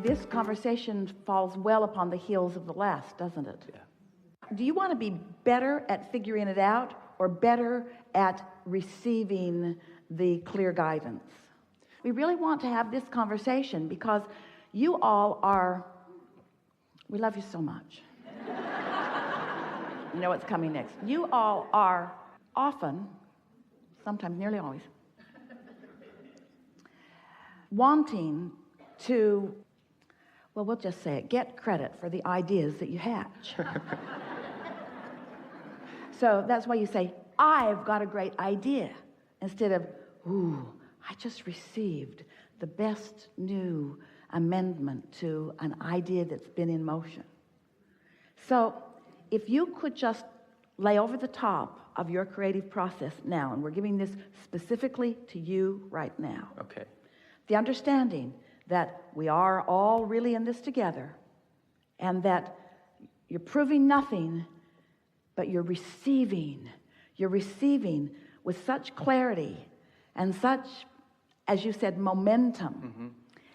this conversation falls well upon the heels of the last, doesn't it? Yeah. Do you want to be better at figuring it out or better at receiving the clear guidance? We really want to have this conversation because you all are, we love you so much. You know what's coming next. You all are often, sometimes nearly always, wanting to, well, we'll just say it, get credit for the ideas that you hatch. So that's why you say, I've got a great idea, instead of, ooh, I just received the best new amendment to an idea that's been in motion. So if you could just lay over the top of your creative process now, and we're giving this specifically to you right now. Okay. The understanding that we are all really in this together, and that you're proving nothing, but you're receiving with such clarity and such, as you said, momentum. Mm-hmm.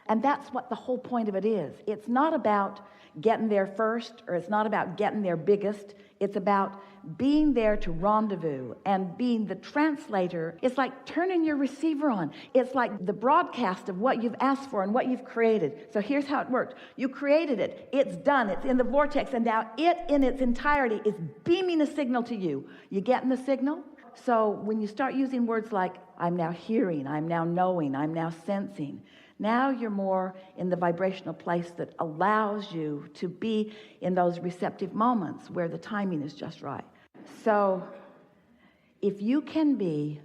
And that's what the whole point of it is. It's not about getting there first, or it's not about getting there biggest. It's about being there to rendezvous and being the translator. It's like turning your receiver on. It's like the broadcast of what you've asked for and what you've created. So here's how it worked. You created it. It's done. It's in the vortex. And now it in its entirety is beaming a signal to you. You getting the signal? So when you start using words like, I'm now hearing, I'm now knowing, I'm now sensing, now you're more in the vibrational place that allows you to be in those receptive moments where the timing is just right. So if you can be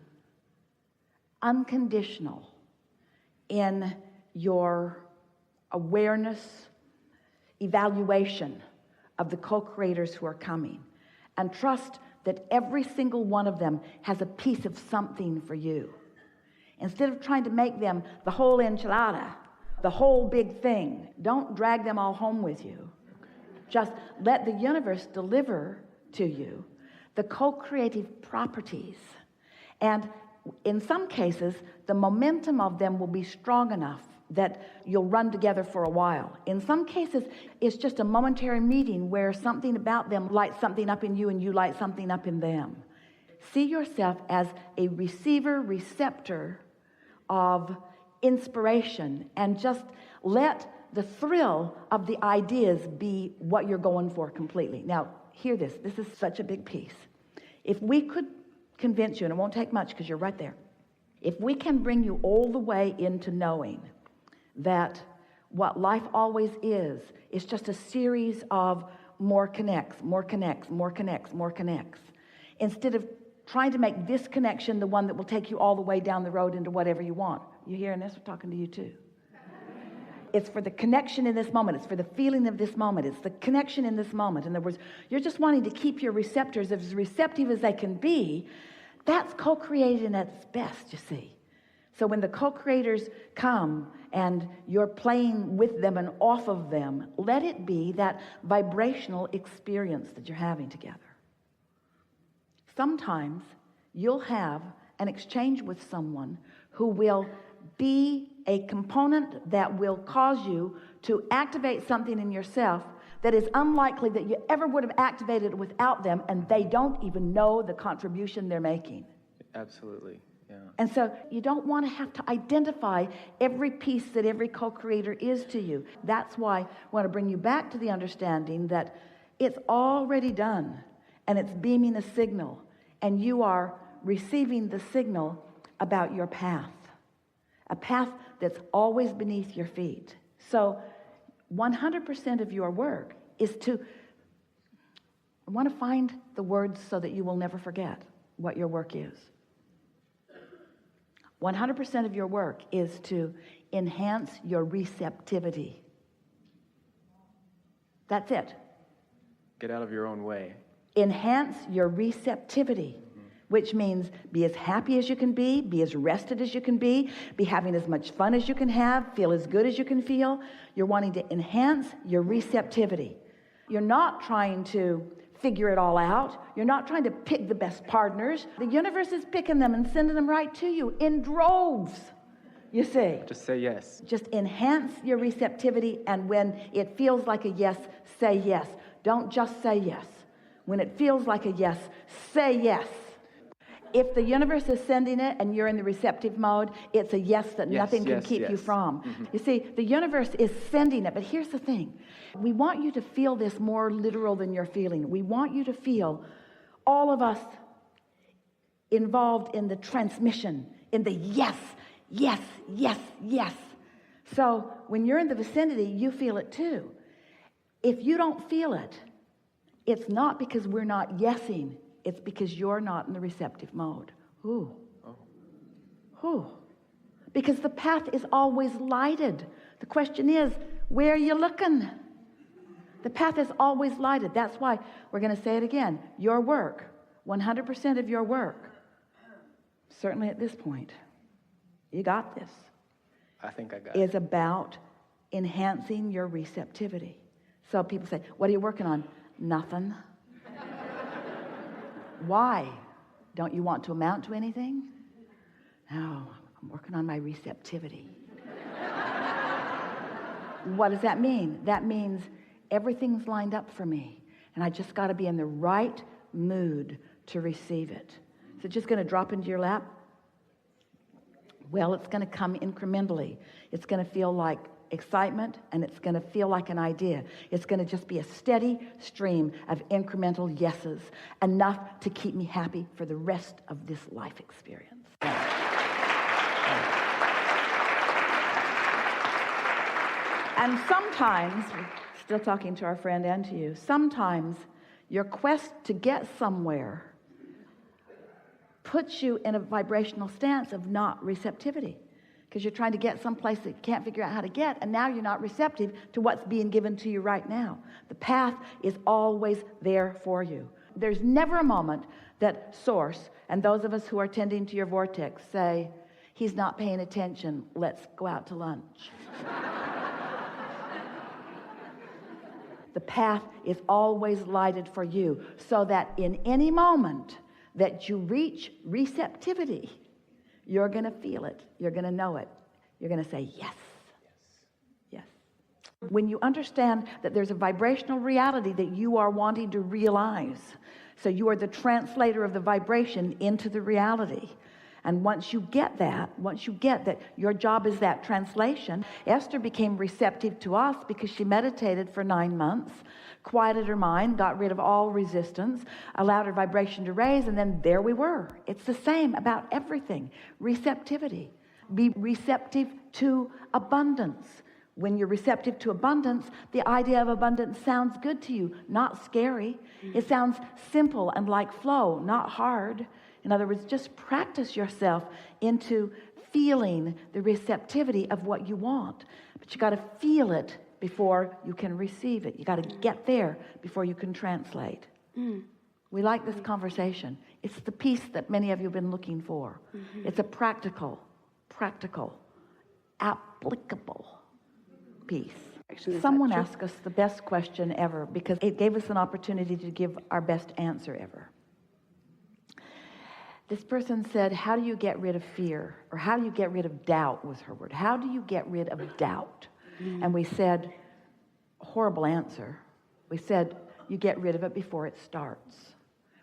unconditional in your awareness, evaluation of the co-creators who are coming, and trust that every single one of them has a piece of something for you, instead of trying to make them the whole enchilada, the whole big thing, don't drag them all home with you. Just let the universe deliver to you the co-creative properties. And in some cases, the momentum of them will be strong enough that you'll run together for a while. In some cases, it's just a momentary meeting where something about them lights something up in you and you light something up in them. See yourself as a receiver, receptor of inspiration, and just let the thrill of the ideas be what you're going for completely. Now, hear this. This is such a big piece. If we could convince you, and it won't take much because you're right there, if we can bring you all the way into knowing that what life always is just a series of more connects, instead of trying to make this connection the one that will take you all the way down the road into whatever you want. You hearing this? We're talking to you too. It's for the connection in this moment. It's for the feeling of this moment. It's the connection in this moment. In other words, you're just wanting to keep your receptors as receptive as they can be. That's co-creating at its best, you see. So when the co-creators come and you're playing with them and off of them, let it be that vibrational experience that you're having together. Sometimes you'll have an exchange with someone who will be a component that will cause you to activate something in yourself that is unlikely that you ever would have activated without them, and they don't even know the contribution they're making. Absolutely, yeah. And so you don't want to have to identify every piece that every co-creator is to you. That's why I want to bring you back to the understanding that it's already done, and it's beaming a signal, and you are receiving the signal about your path, a path that's always beneath your feet. So 100% of your work is to, I want to find the words so that you will never forget what your work is. 100% of your work is to enhance your receptivity. That's it. Get out of your own way. Enhance your receptivity, which means be as happy as you can be as rested as you can be having as much fun as you can have, feel as good as you can feel. You're wanting to enhance your receptivity. You're not trying to figure it all out. You're not trying to pick the best partners. The universe is picking them and sending them right to you in droves. You see? Just say yes. Just enhance your receptivity, and when it feels like a yes, say yes. Don't just say yes. When it feels like a yes, say yes. If the universe is sending it and you're in the receptive mode, it's a yes that nothing can keep you from. You see, the universe is sending it, but here's the thing. We want you to feel this more literal than you're feeling. We want you to feel all of us involved in the transmission, in the yes, yes, yes, yes. So when you're in the vicinity, you feel it too. If you don't feel it, it's not because we're not yesing. It's because you're not in the receptive mode. Ooh. Oh. Ooh. Because the path is always lighted. The question is, where are you looking? The path is always lighted. That's why we're going to say it again. Your work, 100% of your work, certainly at this point, you got this. I think I got it. Is about enhancing your receptivity. So people say, what are you working on? Nothing. Why? Don't you want to amount to anything? No, I'm working on my receptivity. What does that mean? That means everything's lined up for me, and I just got to be in the right mood to receive it. Is it just going to drop into your lap? Well, it's going to come incrementally. It's going to feel like excitement, and it's going to feel like an idea. It's going to just be a steady stream of incremental yeses, enough to keep me happy for the rest of this life experience. And sometimes, still talking to our friend and to you, sometimes your quest to get somewhere puts you in a vibrational stance of not receptivity, because you're trying to get someplace that you can't figure out how to get, and now you're not receptive to what's being given to you right now. The path is always there for you. There's never a moment that Source and those of us who are tending to your vortex say, he's not paying attention, let's go out to lunch. The path is always lighted for you, so that in any moment that you reach receptivity, you're going to feel it. You're going to know it. You're going to say, yes. Yes. When you understand that there's a vibrational reality that you are wanting to realize, so you are the translator of the vibration into the reality. And once you get that your job is that translation. Esther became receptive to us because she meditated for 9 months, quieted her mind, got rid of all resistance, allowed her vibration to raise, and then there we were. It's the same about everything. Receptivity. Be receptive to abundance. When you're receptive to abundance, the idea of abundance sounds good to you, not scary. It sounds simple and like flow, not hard. In other words, just practice yourself into feeling the receptivity of what you want. But you got to feel it before you can receive it. You got to get there before you can translate. We like this conversation. It's the piece that many of you have been looking for. It's a practical, applicable piece. Someone asked us the best question ever, because it gave us an opportunity to give our best answer ever. This person said, how do you get rid of fear? Or how do you get rid of doubt, was her word. How do you get rid of doubt? And we said, horrible answer. We said, you get rid of it before it starts,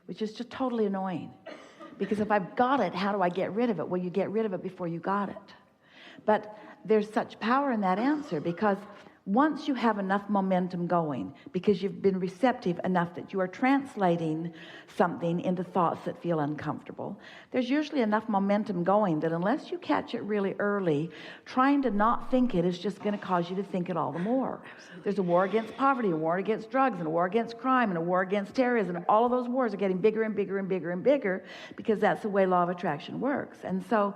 which is just totally annoying. Because if I've got it, how do I get rid of it? Well, you get rid of it before you got it. But there's such power in that answer, because once you have enough momentum going, because you've been receptive enough that you are translating something into thoughts that feel uncomfortable, there's usually enough momentum going that unless you catch it really early, trying to not think it is just going to cause you to think it all the more. There's a war against poverty, a war against drugs, and a war against crime, and a war against terrorism, and all of those wars are getting bigger and bigger and bigger and bigger, because that's the way law of attraction works. And so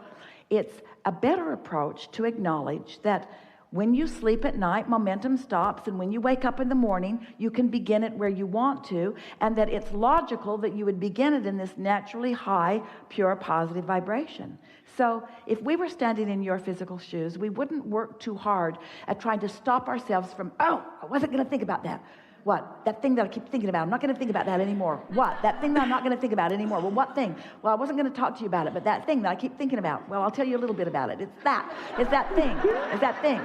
it's a better approach to acknowledge that when you sleep at night, momentum stops, and when you wake up in the morning, you can begin it where you want to, and that it's logical that you would begin it in this naturally high, pure, positive vibration. So if we were standing in your physical shoes, we wouldn't work too hard at trying to stop ourselves from, oh, I wasn't going to think about that. What? That thing that I keep thinking about. I'm not going to think about that anymore. What? That thing that I'm not going to think about anymore. Well, what thing? Well, I wasn't going to talk to you about it, but that thing that I keep thinking about. Well, I'll tell you a little bit about it. It's that. It's that thing. It's that thing.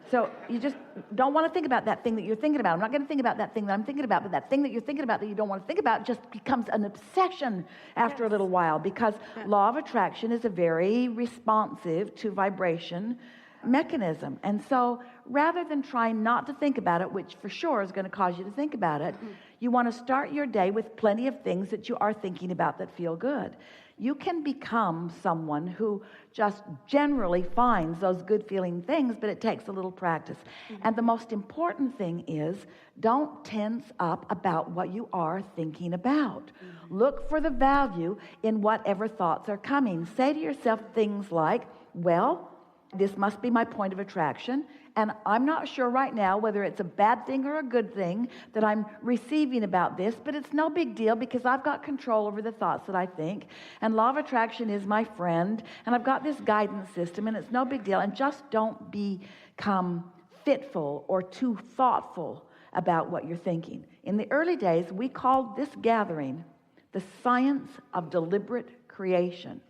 So you just don't want to think about that thing that you're thinking about. I'm not going to think about that thing that I'm thinking about, but that thing that you're thinking about that you don't want to think about just becomes an obsession after a little while, because law of attraction is a very responsive to vibration mechanism. And so rather than trying not to think about it, which for sure is going to cause you to think about it, you want to start your day with plenty of things that you are thinking about that feel good. You can become someone who just generally finds those good feeling things, but it takes a little practice. And the most important thing is, don't tense up about what you are thinking about. Look for the value in whatever thoughts are coming. Say to yourself things like, well, this must be my point of attraction, and I'm not sure right now whether it's a bad thing or a good thing that I'm receiving about this, but it's no big deal because I've got control over the thoughts that I think, and law of attraction is my friend, and I've got this guidance system, and it's no big deal. And just don't become fitful or too thoughtful about what you're thinking. In the early days, we called this gathering the science of deliberate creation.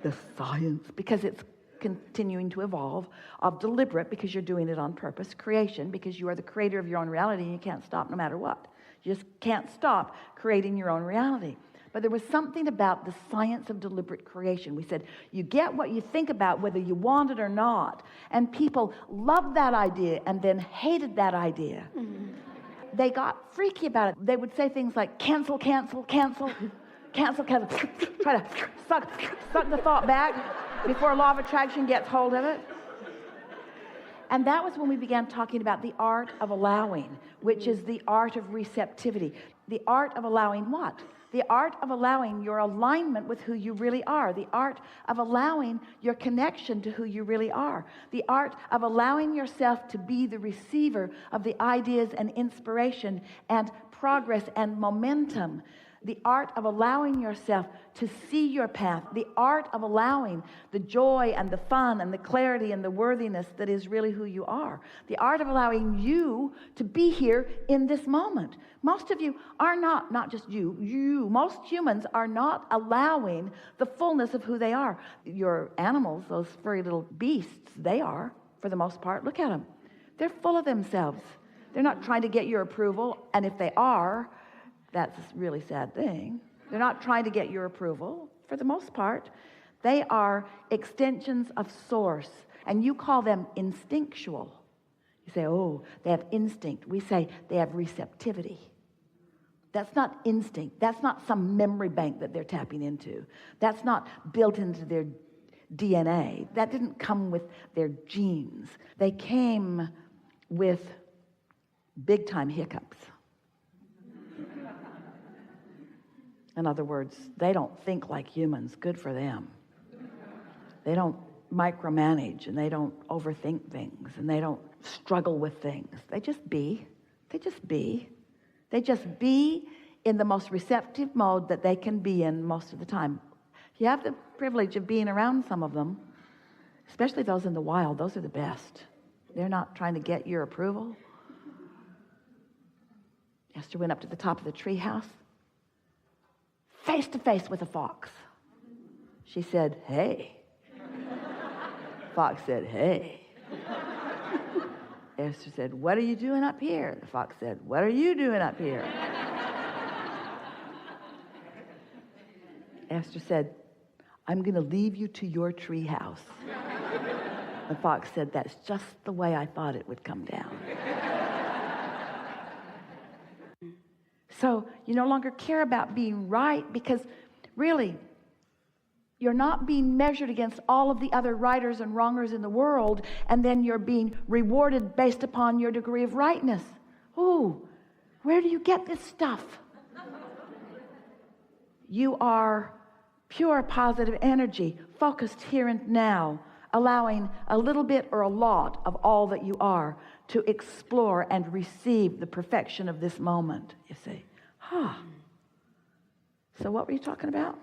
The science, because it's continuing to evolve, of deliberate, because you're doing it on purpose, creation, because you are the creator of your own reality and you can't stop no matter what. You just can't stop creating your own reality. But there was something about the science of deliberate creation. We said, you get what you think about whether you want it or not. And people loved that idea and then hated that idea. They got freaky about it. They would say things like, cancel, cancel, cancel. Cancel, cancel, try to suck the thought back before law of attraction gets hold of it. And that was when we began talking about the art of allowing, which is the art of receptivity. The art of allowing what? The art of allowing your alignment with who you really are. The art of allowing your connection to who you really are. The art of allowing yourself to be the receiver of the ideas and inspiration and progress and momentum. The art of allowing yourself to see your path. The art of allowing the joy and the fun and the clarity and the worthiness that is really who you are. The art of allowing you to be here in this moment. Most of you are not just you, most humans are not allowing the fullness of who they are. Your animals, those furry little beasts, they are, for the most part. Look at them. They're full of themselves. They're not trying to get your approval, and if they are, that's a really sad thing. They're not trying to get your approval. For the most part, they are extensions of source, and you call them instinctual. You say, oh, they have instinct. We say they have receptivity. That's not instinct. That's not some memory bank that they're tapping into. That's not built into their DNA. That didn't come with their genes. They came with big-time hiccups. In other words, they don't think like humans. Good for them. They don't micromanage, and they don't overthink things, and they don't struggle with things. They just be. They just be. They just be in the most receptive mode that they can be in most of the time. If you have the privilege of being around some of them, especially those in the wild, those are the best. They're not trying to get your approval. Esther went up to the top of the treehouse, face to face with a fox. She said, hey. Fox said, hey. Esther said, what are you doing up here? The fox said, what are you doing up here? Esther said, I'm going to leave you to your tree house. The fox said, that's just the way I thought it would come down. So you no longer care about being right, because really, you're not being measured against all of the other righters and wrongers in the world, and then you're being rewarded based upon your degree of rightness. Ooh, where do you get this stuff? You are pure positive energy, focused here and now, allowing a little bit or a lot of all that you are to explore and receive the perfection of this moment, you see. So what were you talking about?